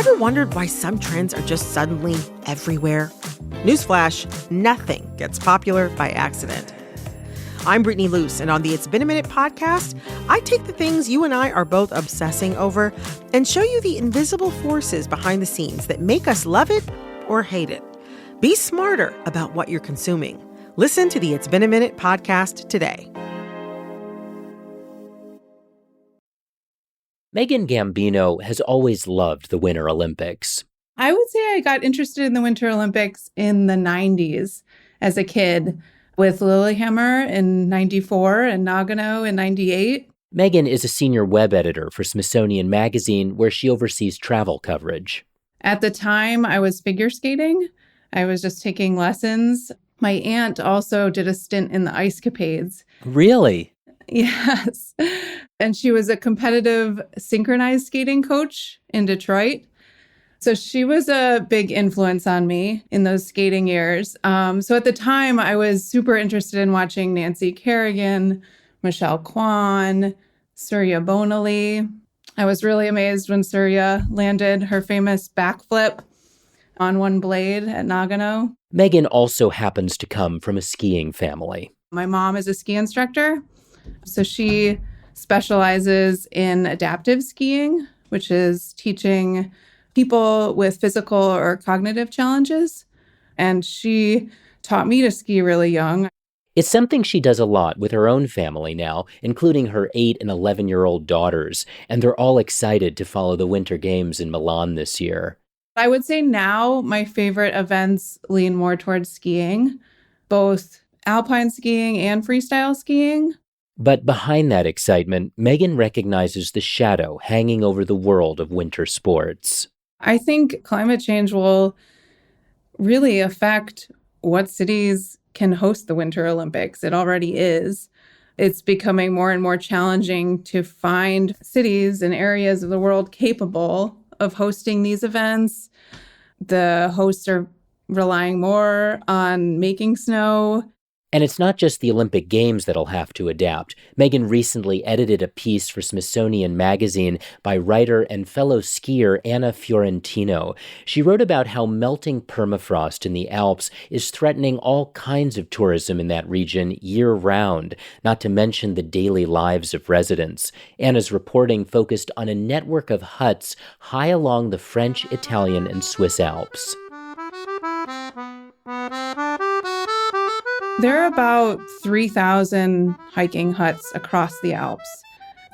Ever wondered why some trends are just suddenly everywhere? Newsflash, nothing gets popular by accident. I'm Brittany Luce, and on the It's Been a Minute podcast, I take the things you and I are both obsessing over and show you the invisible forces behind the scenes that make us love it or hate it. Be smarter about what you're consuming. Listen to the It's Been a Minute podcast today. Megan Gambino has always loved the Winter Olympics. I would say I got interested in the Winter Olympics in the 90s as a kid with Lillehammer in 94 and Nagano in 98. Megan is a senior web editor for Smithsonian Magazine, where she oversees travel coverage. At the time, I was figure skating. I was just taking lessons. My aunt also did a stint in the Ice Capades. Really? Yes. And she was a competitive synchronized skating coach in Detroit. So she was a big influence on me in those skating years. So at the time, I was super interested in watching Nancy Kerrigan, Michelle Kwan, Surya Bonali. I was really amazed when Surya landed her famous backflip on one blade at Nagano. Megan also happens to come from a skiing family. My mom is a ski instructor, so she specializes in adaptive skiing, which is teaching people with physical or cognitive challenges. And she taught me to ski really young. It's something she does a lot with her own family now, including her 8 and 11-year-old daughters, and they're all excited to follow the Winter Games in Milan this year. I would say now my favorite events lean more towards skiing, both alpine skiing and freestyle skiing. But behind that excitement, Megan recognizes the shadow hanging over the world of winter sports. I think climate change will really affect what cities can host the Winter Olympics. It already is. It's becoming more and more challenging to find cities and areas of the world capable of hosting these events. The hosts are relying more on making snow. And it's not just the Olympic Games that'll have to adapt. Megan recently edited a piece for Smithsonian Magazine by writer and fellow skier Anna Fiorentino. She wrote about how melting permafrost in the Alps is threatening all kinds of tourism in that region year-round, not to mention the daily lives of residents. Anna's reporting focused on a network of huts high along the French, Italian, and Swiss Alps. There are about 3,000 hiking huts across the Alps,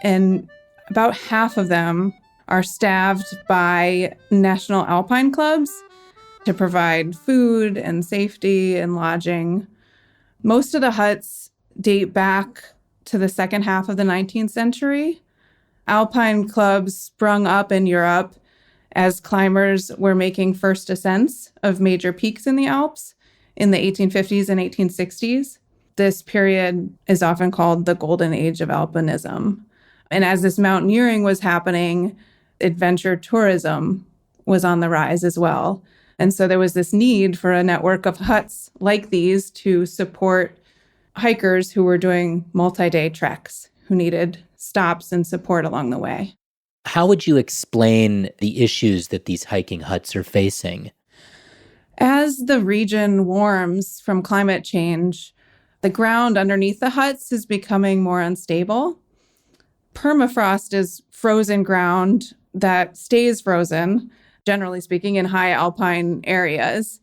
and about half of them are staffed by national alpine clubs to provide food and safety and lodging. Most of the huts date back to the second half of the 19th century. Alpine clubs sprung up in Europe as climbers were making first ascents of major peaks in the Alps in the 1850s and 1860s. This period is often called the golden age of alpinism. And as this mountaineering was happening, adventure tourism was on the rise as well. And so there was this need for a network of huts like these to support hikers who were doing multi-day treks, who needed stops and support along the way. How would you explain the issues that these hiking huts are facing? As the region warms from climate change, the ground underneath the huts is becoming more unstable. Permafrost is frozen ground that stays frozen, generally speaking, in high alpine areas.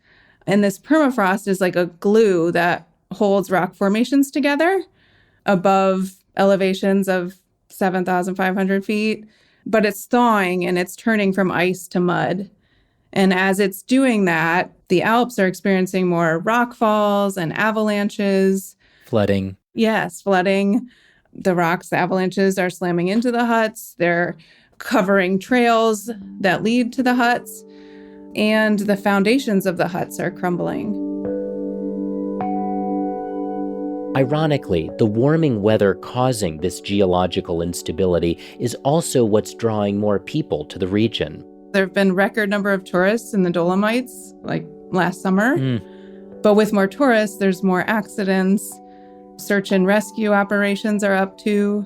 And this permafrost is like a glue that holds rock formations together above elevations of 7,500 feet. But it's thawing and it's turning from ice to mud. And as it's doing that, the Alps are experiencing more rockfalls and avalanches. Flooding. Yes, flooding. The rocks, the avalanches are slamming into the huts. They're covering trails that lead to the huts. And the foundations of the huts are crumbling. Ironically, the warming weather causing this geological instability is also what's drawing more people to the region. There have been record number of tourists in the Dolomites, like last summer. But with more tourists, there's more accidents. Search and rescue operations are up too.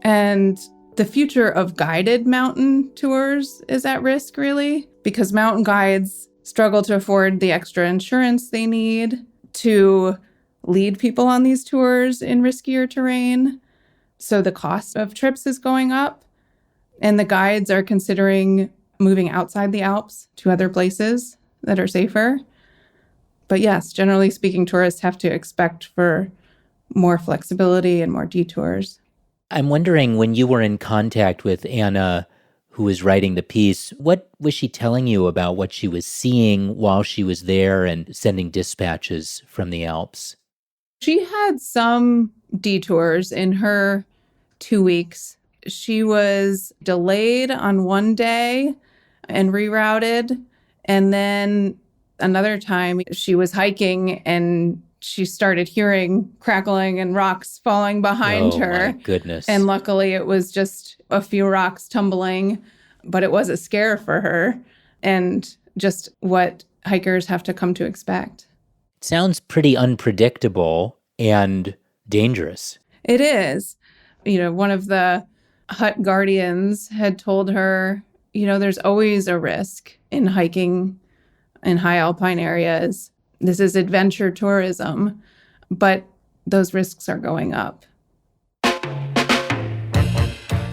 And The future of guided mountain tours is at risk, really, because mountain guides struggle to afford the extra insurance they need to lead people on these tours in riskier terrain. So the cost of trips is going up, and the guides are considering moving outside the Alps to other places that are safer. But yes, generally speaking, tourists have to expect for more flexibility and more detours. I'm wondering, when you were in contact with Anna, who was writing the piece, what was she telling you about what she was seeing while she was there and sending dispatches from the Alps? She had some detours in her 2 weeks. She was delayed on one day and rerouted. And then another time she was hiking and she started hearing crackling and rocks falling behind her. Oh, my goodness. And luckily it was just a few rocks tumbling, but it was a scare for her and just what hikers have to come to expect. It sounds pretty unpredictable and dangerous. It is. One of the hut guardians had told her, there's always a risk in hiking in high alpine areas. This is adventure tourism, but those risks are going up.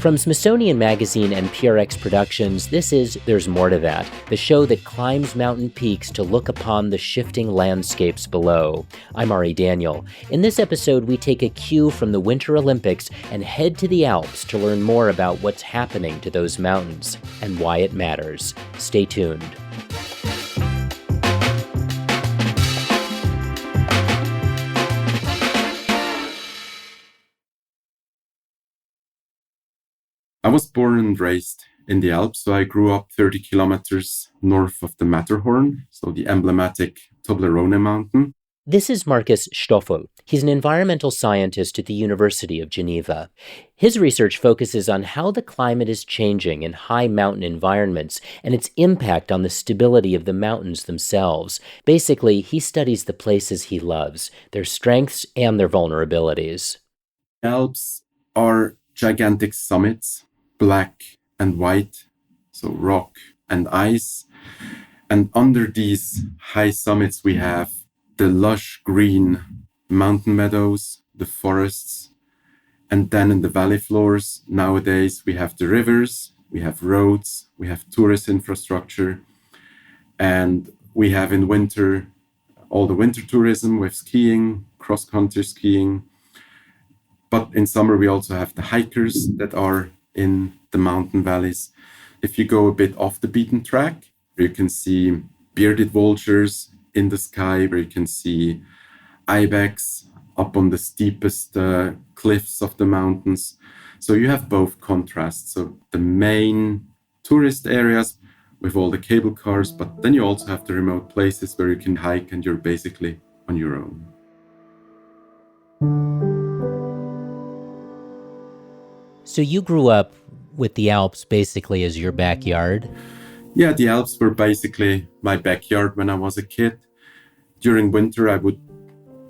From Smithsonian Magazine and PRX Productions, this is There's More to That, the show that climbs mountain peaks to look upon the shifting landscapes below. I'm Ari Daniel. In this episode, we take a cue from the Winter Olympics and head to the Alps to learn more about what's happening to those mountains and why it matters. Stay tuned. I was born and raised in the Alps, so I grew up 30 kilometers north of the Matterhorn, so the emblematic Toblerone mountain. This is Markus Stoffel. He's an environmental scientist at the University of Geneva. His research focuses on how the climate is changing in high mountain environments and its impact on the stability of the mountains themselves. Basically, he studies the places he loves, their strengths and their vulnerabilities. Alps are gigantic summits, black and white, so rock and ice. And under these high summits, we have the lush green mountain meadows, the forests. And then in the valley floors, nowadays, we have the rivers, we have roads, we have tourist infrastructure. And we have in winter, all the winter tourism with skiing, cross-country skiing. But in summer, we also have the hikers that are in the mountain valleys. If you go a bit off the beaten track, you can see bearded vultures in the sky, where you can see ibex up on the steepest cliffs of the mountains. So you have both contrasts. So the main tourist areas with all the cable cars, but then you also have the remote places where you can hike and you're basically on your own. So you grew up with the Alps basically as your backyard? Yeah, the Alps were basically my backyard when I was a kid. During winter, I would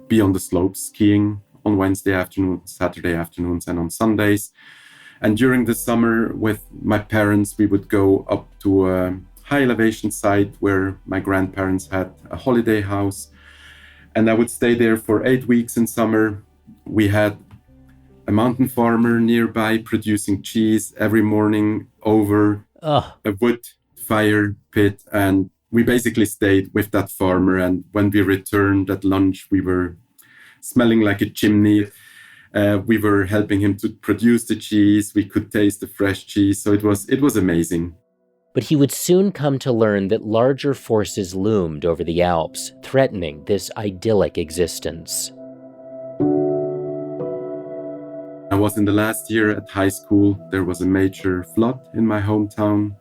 be on the slopes skiing on Wednesday afternoons, Saturday afternoons, and on Sundays. And during the summer with my parents, we would go up to a high elevation site where my grandparents had a holiday house. And I would stay there for 8 weeks in summer. We had a mountain farmer nearby producing cheese every morning over a wood fire pit. And we basically stayed with that farmer. And when we returned at lunch, we were smelling like a chimney. We were helping him to produce the cheese. We could taste the fresh cheese. So it was amazing. But he would soon come to learn that larger forces loomed over the Alps, threatening this idyllic existence. I was in the last year at high school. There was a major flood in my hometown,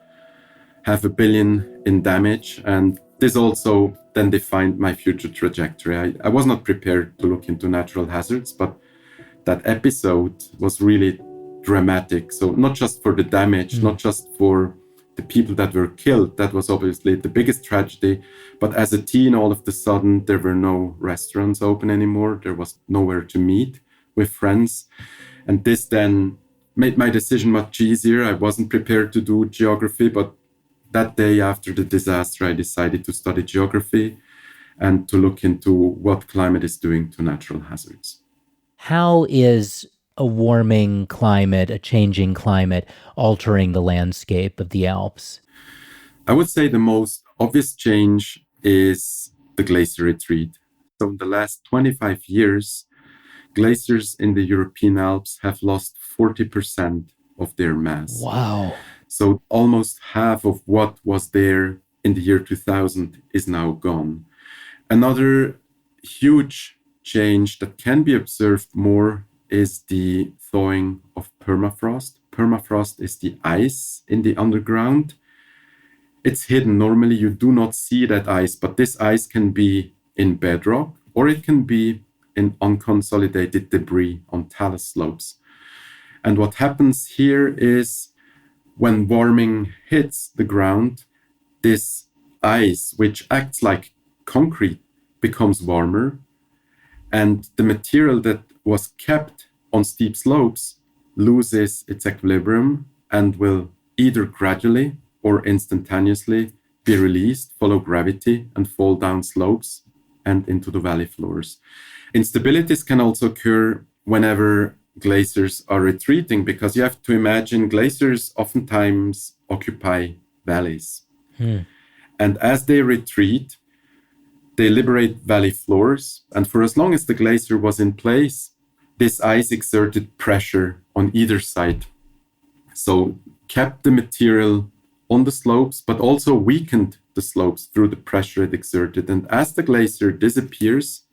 500 million in damage. And this also then defined my future trajectory. I was not prepared to look into natural hazards, but that episode was really dramatic. So not just for the damage, not just for the people that were killed, that was obviously the biggest tragedy. But as a teen, all of a sudden, there were no restaurants open anymore. There was nowhere to meet with friends. And this then made my decision much easier. I wasn't prepared to do geography, but that day after the disaster, I decided to study geography and to look into what climate is doing to natural hazards. How is a warming climate, a changing climate, altering the landscape of the Alps? I would say the most obvious change is the glacier retreat. So in the last 25 years, glaciers in the European Alps have lost 40% of their mass. Wow. So almost half of what was there in the year 2000 is now gone. Another huge change that can be observed more is the thawing of permafrost. Permafrost is the ice in the underground. It's hidden. Normally, you do not see that ice, but this ice can be in bedrock or it can be in unconsolidated debris on talus slopes. And what happens here is when warming hits the ground, this ice, which acts like concrete, becomes warmer, and the material that was kept on steep slopes loses its equilibrium and will either gradually or instantaneously be released, follow gravity, and fall down slopes and into the valley floors. Instabilities can also occur whenever glaciers are retreating, because you have to imagine glaciers oftentimes occupy valleys. And as they retreat, they liberate valley floors. And for as long as the glacier was in place, this ice exerted pressure on either side. So kept the material on the slopes, but also weakened the slopes through the pressure it exerted. And as the glacier disappears,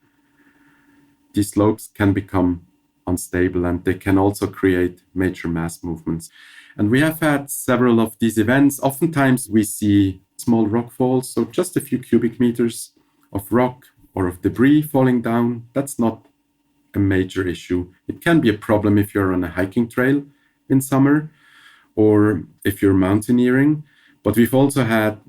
these slopes can become unstable and they can also create major mass movements. And we have had several of these events. Oftentimes we see small rockfalls, so just a few cubic meters of rock or of debris falling down. That's not a major issue. It can be a problem if you're on a hiking trail in summer or if you're mountaineering. But we've also had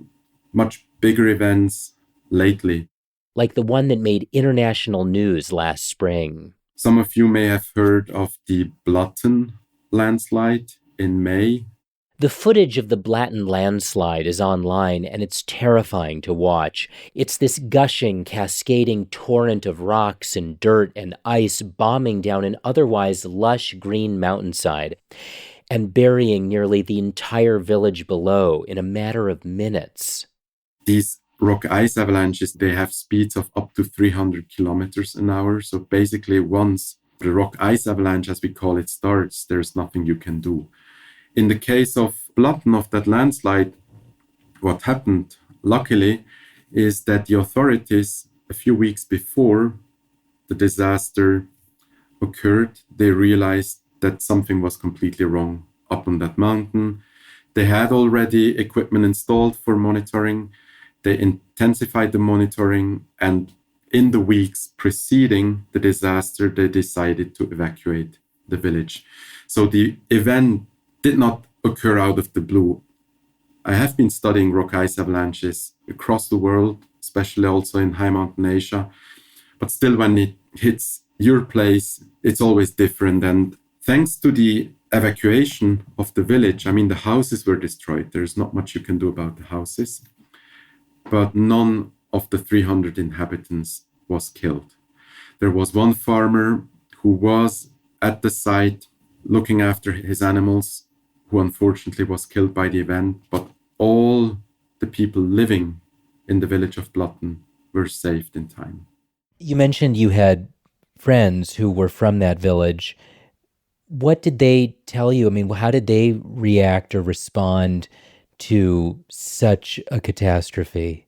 much bigger events lately. Like the one that made international news last spring. Some of you may have heard of the Blatten landslide in May. The footage of the Blatten landslide is online, and it's terrifying to watch. It's this gushing, cascading torrent of rocks and dirt and ice bombing down an otherwise lush green mountainside and burying nearly the entire village below in a matter of minutes. These rock ice avalanches, they have speeds of up to 300 kilometers an hour. So basically, once the rock ice avalanche, as we call it, starts, there's nothing you can do. In the case of Blatten, of that landslide, what happened, luckily, is that the authorities, a few weeks before the disaster occurred, they realized that something was completely wrong up on that mountain. They had already equipment installed for monitoring. They intensified the monitoring, and in the weeks preceding the disaster, they decided to evacuate the village. So the event did not occur out of the blue. I have been studying rock ice avalanches across the world, especially also in high mountain Asia. But still, when it hits your place, it's always different. And thanks to the evacuation of the village, I mean, the houses were destroyed. There's not much you can do about the houses. But none of the 300 inhabitants was killed. There was one farmer who was at the site looking after his animals, who unfortunately was killed by the event, but all the people living in the village of Blatten were saved in time. You mentioned you had friends who were from that village. What did they tell you? I mean, how did they react or respond to such a catastrophe?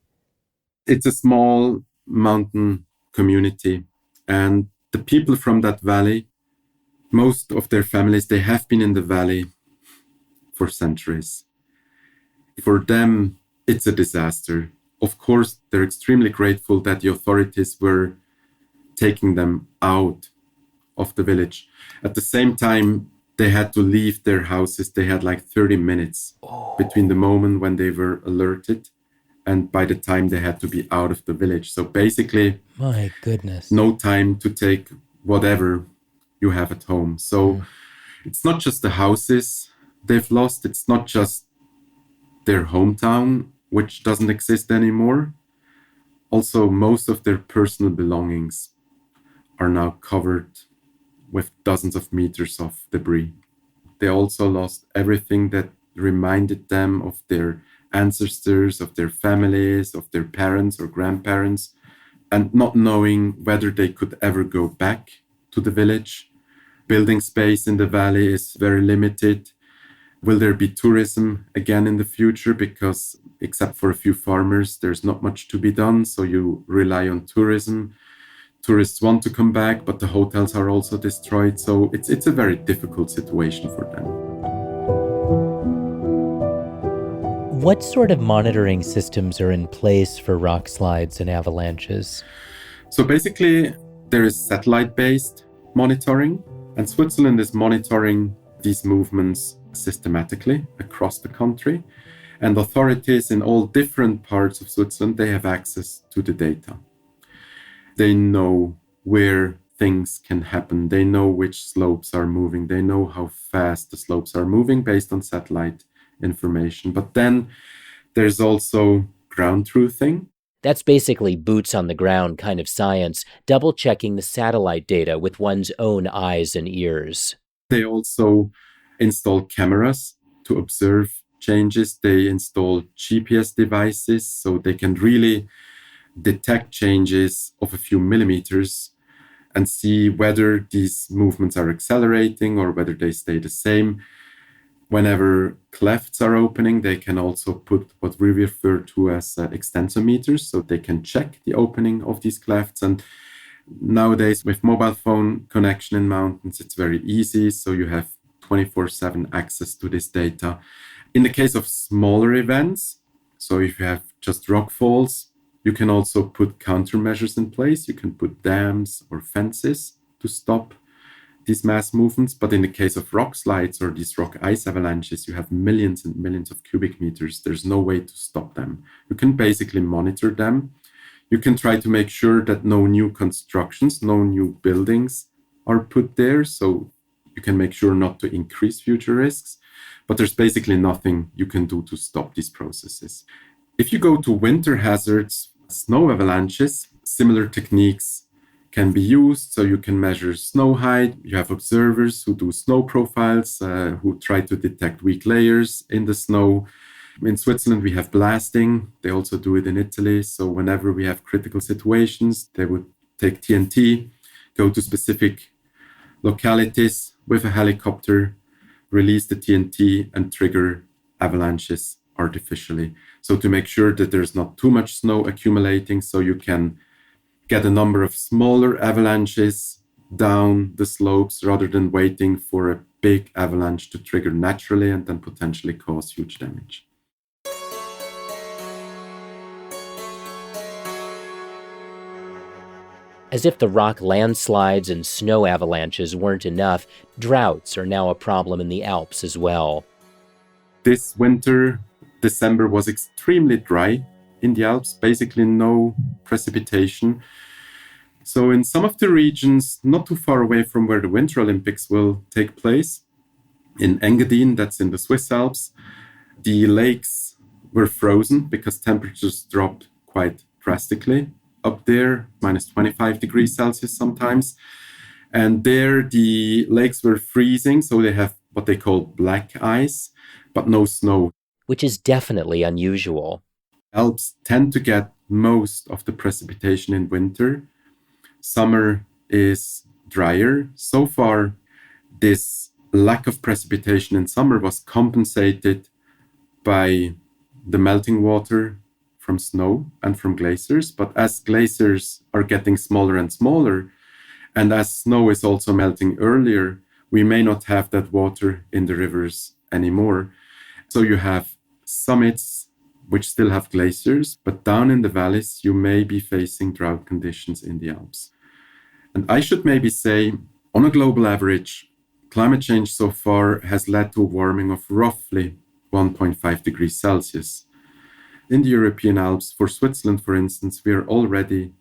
It's a small mountain community, and the people from that valley, most of their families, they have been in the valley for centuries. For them, it's a disaster. Of course, they're extremely grateful that the authorities were taking them out of the village. At the same time, they had to leave their houses. They had like 30 minutes between the moment when they were alerted and by the time they had to be out of the village. So basically, my goodness, no time to take whatever you have at home. So It's not just the houses they've lost. It's not just their hometown, which doesn't exist anymore. Also, most of their personal belongings are now covered with dozens of meters of debris. They also lost everything that reminded them of their ancestors, of their families, of their parents or grandparents, and not knowing whether they could ever go back to the village. Building space in the valley is very limited. Will there be tourism again in the future? Because except for a few farmers, there's not much to be done. So you rely on tourism. Tourists want to come back, but the hotels are also destroyed. So it's a very difficult situation for them. What sort of monitoring systems are in place for rock slides and avalanches? So basically, there is satellite-based monitoring, and Switzerland is monitoring these movements systematically across the country. And authorities in all different parts of Switzerland, they have access to the data. They know where things can happen. They know which slopes are moving. They know how fast the slopes are moving based on satellite information. But then there's also ground truthing. That's basically boots on the ground kind of science, double-checking the satellite data with one's own eyes and ears. They also install cameras to observe changes. They install GPS devices so they can really detect changes of a few millimeters and see whether these movements are accelerating or whether they stay the same. Whenever clefts are opening, they can also put what we refer to as extensometers, so they can check the opening of these clefts. And nowadays, with mobile phone connection in mountains, it's very easy. So you have 24/7 access to this data. In the case of smaller events, so if you have just rockfalls, you can also put countermeasures in place. You can put dams or fences to stop these mass movements. But in the case of rock slides or these rock ice avalanches, you have millions and millions of cubic meters. There's no way to stop them. You can basically monitor them. You can try to make sure that no new constructions, no new buildings are put there. So you can make sure not to increase future risks. But there's basically nothing you can do to stop these processes. If you go to winter hazards, snow avalanches, similar techniques can be used. So you can measure snow height. You have observers who do snow profiles, who try to detect weak layers in the snow. In Switzerland, we have blasting. They also do it in Italy. So whenever we have critical situations, they would take TNT, go to specific localities with a helicopter, release the TNT and trigger avalanches artificially. So to make sure that there's not too much snow accumulating, so you can get a number of smaller avalanches down the slopes rather than waiting for a big avalanche to trigger naturally and then potentially cause huge damage. As if the rock landslides and snow avalanches weren't enough, droughts are now a problem in the Alps as well. This winter, December was extremely dry in the Alps, basically no precipitation. So in some of the regions, not too far away from where the Winter Olympics will take place, in Engadin, that's in the Swiss Alps, the lakes were frozen because temperatures dropped quite drastically up there, minus 25 degrees Celsius sometimes. And there the lakes were freezing, so they have what they call black ice, but no snow. Which is definitely unusual. Alps tend to get most of the precipitation in winter. Summer is drier. So far, this lack of precipitation in summer was compensated by the melting water from snow and from glaciers. But as glaciers are getting smaller and smaller, and as snow is also melting earlier, we may not have that water in the rivers anymore. So you have summits which still have glaciers, but down in the valleys, you may be facing drought conditions in the Alps. And I should maybe say, on a global average, climate change so far has led to a warming of roughly 1.5 degrees Celsius. In the European Alps, for Switzerland, for instance, we are already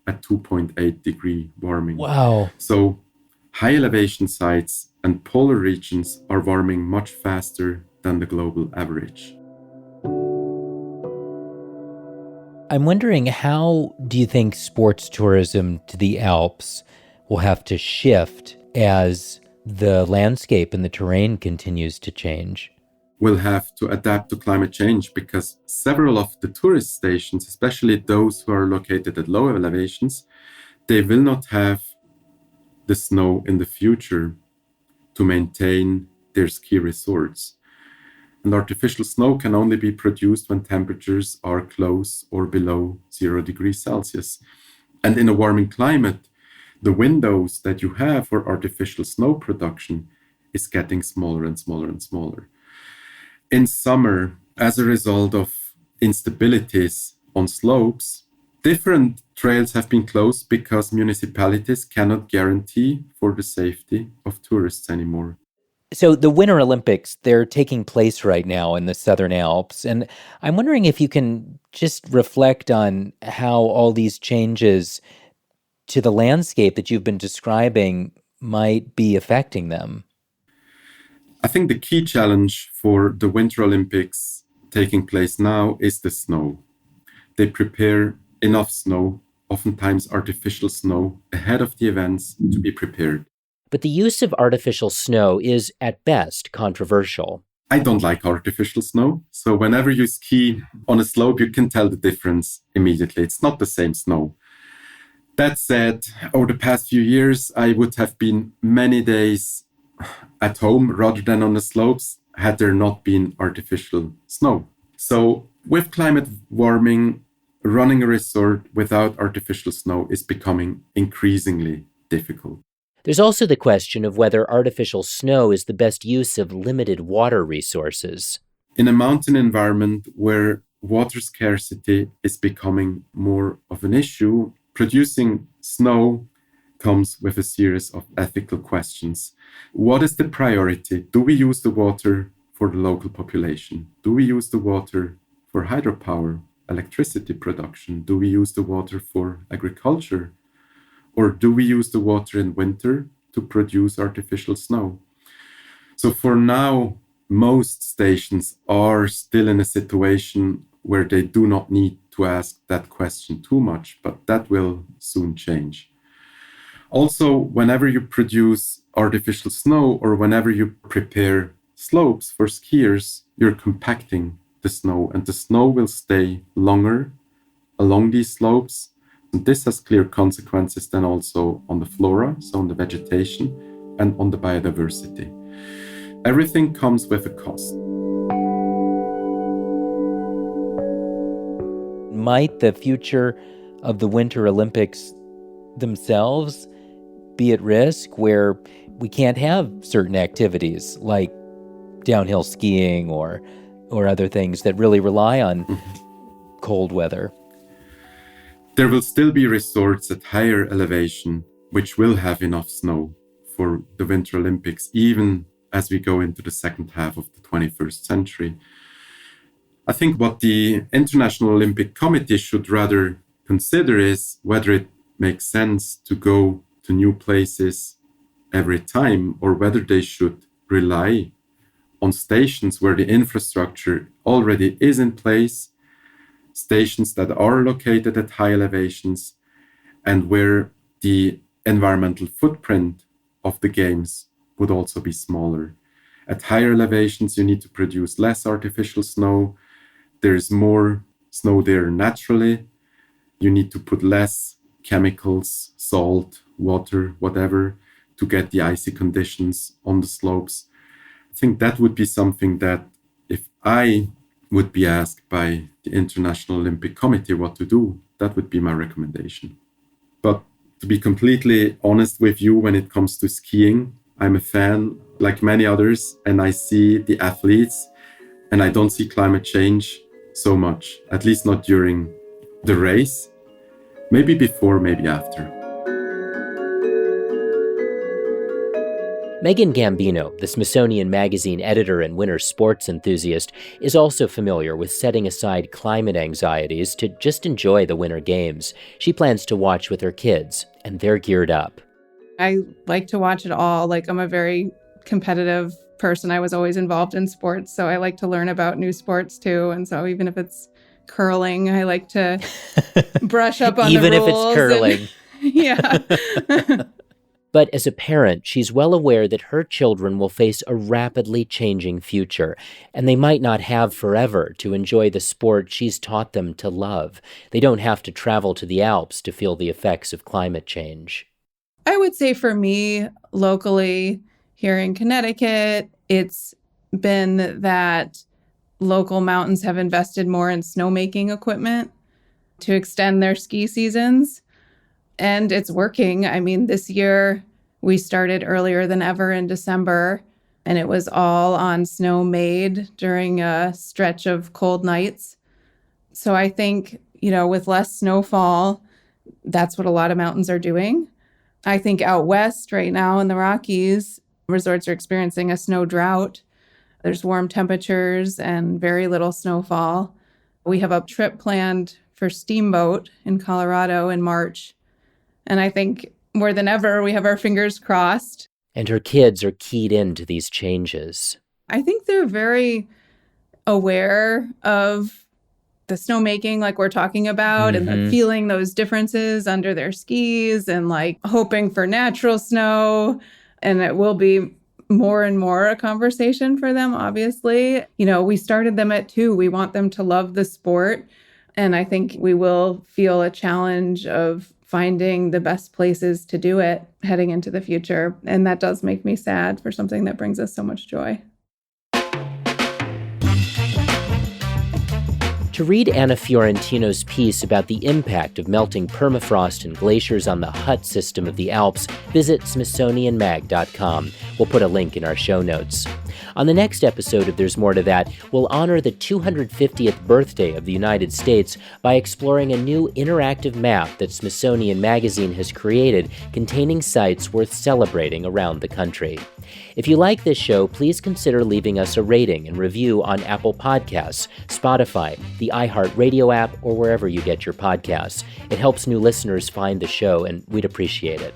at 2.8 degree warming. Wow. So high elevation sites and polar regions are warming much faster than the global average. I'm wondering, how do you think sports tourism to the Alps will have to shift as the landscape and the terrain continues to change? We'll have to adapt to climate change because several of the tourist stations, especially those who are located at low elevations, they will not have the snow in the future to maintain their ski resorts. And artificial snow can only be produced when temperatures are close or below 0 degrees Celsius. And in a warming climate, the windows that you have for artificial snow production is getting smaller and smaller and smaller. In summer, as a result of instabilities on slopes, different trails have been closed because municipalities cannot guarantee for the safety of tourists anymore. So the Winter Olympics, they're taking place right now in the Southern Alps. And I'm wondering if you can just reflect on how all these changes to the landscape that you've been describing might be affecting them. I think the key challenge for the Winter Olympics taking place now is the snow. They prepare enough snow, oftentimes artificial snow, ahead of the events to be prepared. But the use of artificial snow is, at best, controversial. I don't like artificial snow. So whenever you ski on a slope, you can tell the difference immediately. It's not the same snow. That said, over the past few years, I would have been many days at home rather than on the slopes had there not been artificial snow. So with climate warming, running a resort without artificial snow is becoming increasingly difficult. There's also the question of whether artificial snow is the best use of limited water resources. In a mountain environment where water scarcity is becoming more of an issue, producing snow comes with a series of ethical questions. What is the priority? Do we use the water for the local population? Do we use the water for hydropower, electricity production? Do we use the water for agriculture? Or do we use the water in winter to produce artificial snow? So for now, most stations are still in a situation where they do not need to ask that question too much, but that will soon change. Also, whenever you produce artificial snow or whenever you prepare slopes for skiers, you're compacting the snow, and the snow will stay longer along these slopes. And this has clear consequences then also on the flora, so on the vegetation, and on the biodiversity. Everything comes with a cost. Might the future of the Winter Olympics themselves be at risk, where we can't have certain activities like downhill skiing or other things that really rely on cold weather? There will still be resorts at higher elevation which will have enough snow for the Winter Olympics, even as we go into the second half of the 21st century. I think what the International Olympic Committee should rather consider is whether it makes sense to go to new places every time, or whether they should rely on stations where the infrastructure already is in place, stations that are located at high elevations, and where the environmental footprint of the games would also be smaller. At higher elevations, you need to produce less artificial snow. There's more snow there naturally. You need to put less chemicals, salt, water, whatever, to get the icy conditions on the slopes. I think that would be something that if I would be asked by the International Olympic Committee what to do, that would be my recommendation. But to be completely honest with you, when it comes to skiing, I'm a fan like many others, and I see the athletes, and I don't see climate change so much, at least not during the race. Maybe before, maybe after. Megan Gambino, the Smithsonian Magazine editor and winter sports enthusiast, is also familiar with setting aside climate anxieties to just enjoy the Winter Games. She plans to watch with her kids, and they're geared up. I like to watch it all. I'm a very competitive person. I was always involved in sports, so I like to learn about new sports too. And so even if it's curling, I like to brush up on even the if rules. It's curling. Yeah. But as a parent, she's well aware that her children will face a rapidly changing future, and they might not have forever to enjoy the sport she's taught them to love. They don't have to travel to the Alps to feel the effects of climate change. I would say for me, locally here in Connecticut, it's been that local mountains have invested more in snowmaking equipment to extend their ski seasons. And it's working. I mean, this year we started earlier than ever in December, and it was all on snow made during a stretch of cold nights. So I think, with less snowfall, that's what a lot of mountains are doing. I think out west right now in the Rockies, resorts are experiencing a snow drought. There's warm temperatures and very little snowfall. We have a trip planned for Steamboat in Colorado in March. And I think more than ever, we have our fingers crossed. And her kids are keyed into these changes. I think they're very aware of the snowmaking like we're talking about, and they're feeling those differences under their skis and like hoping for natural snow. And it will be more and more a conversation for them, obviously. We started them at 2. We want them to love the sport. And I think we will feel a challenge of finding the best places to do it heading into the future. And that does make me sad for something that brings us so much joy. To read Anna Fiorentino's piece about the impact of melting permafrost and glaciers on the hut system of the Alps, visit smithsonianmag.com. We'll put a link in our show notes. On the next episode of There's More to That, we'll honor the 250th birthday of the United States by exploring a new interactive map that Smithsonian Magazine has created containing sites worth celebrating around the country. If you like this show, please consider leaving us a rating and review on Apple Podcasts, Spotify, the iHeartRadio app, or wherever you get your podcasts. It helps new listeners find the show, and we'd appreciate it.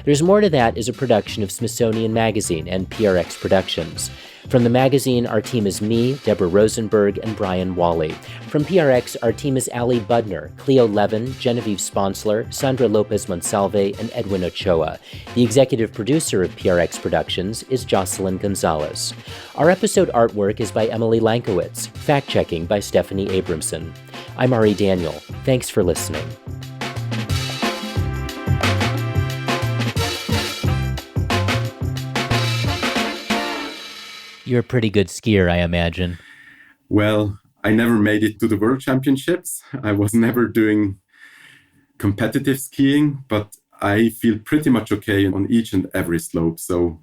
There's More to That is a production of Smithsonian Magazine and PRX Productions. From the magazine, our team is me, Debra Rosenberg, and Brian Wolly. From PRX, our team is Ali Budner, Cleo Levin, Genevieve Sponsler, Sandra Lopez-Monsalve, and Edwin Ochoa. The executive producer of PRX Productions is Jocelyn Gonzales. Our episode artwork is by Emily Lankowitz, fact-checking by Stephanie Abramson. I'm Ari Daniel. Thanks for listening. You're a pretty good skier, I imagine. Well, I never made it to the World Championships. I was never doing competitive skiing, but I feel pretty much okay on each and every slope. So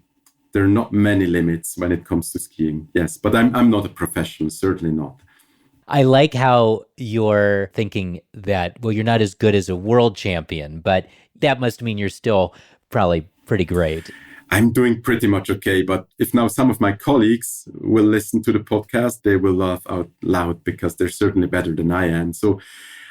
there are not many limits when it comes to skiing. Yes, but I'm not a professional, certainly not. I like how you're thinking that, well, you're not as good as a world champion, but that must mean you're still probably pretty great. I'm doing pretty much okay, but if now some of my colleagues will listen to the podcast, they will laugh out loud because they're certainly better than I am. So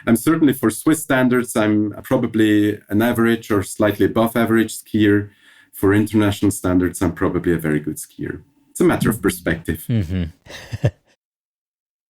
I'm certainly, for Swiss standards, I'm probably an average or slightly above average skier. For international standards, I'm probably a very good skier. It's a matter of perspective.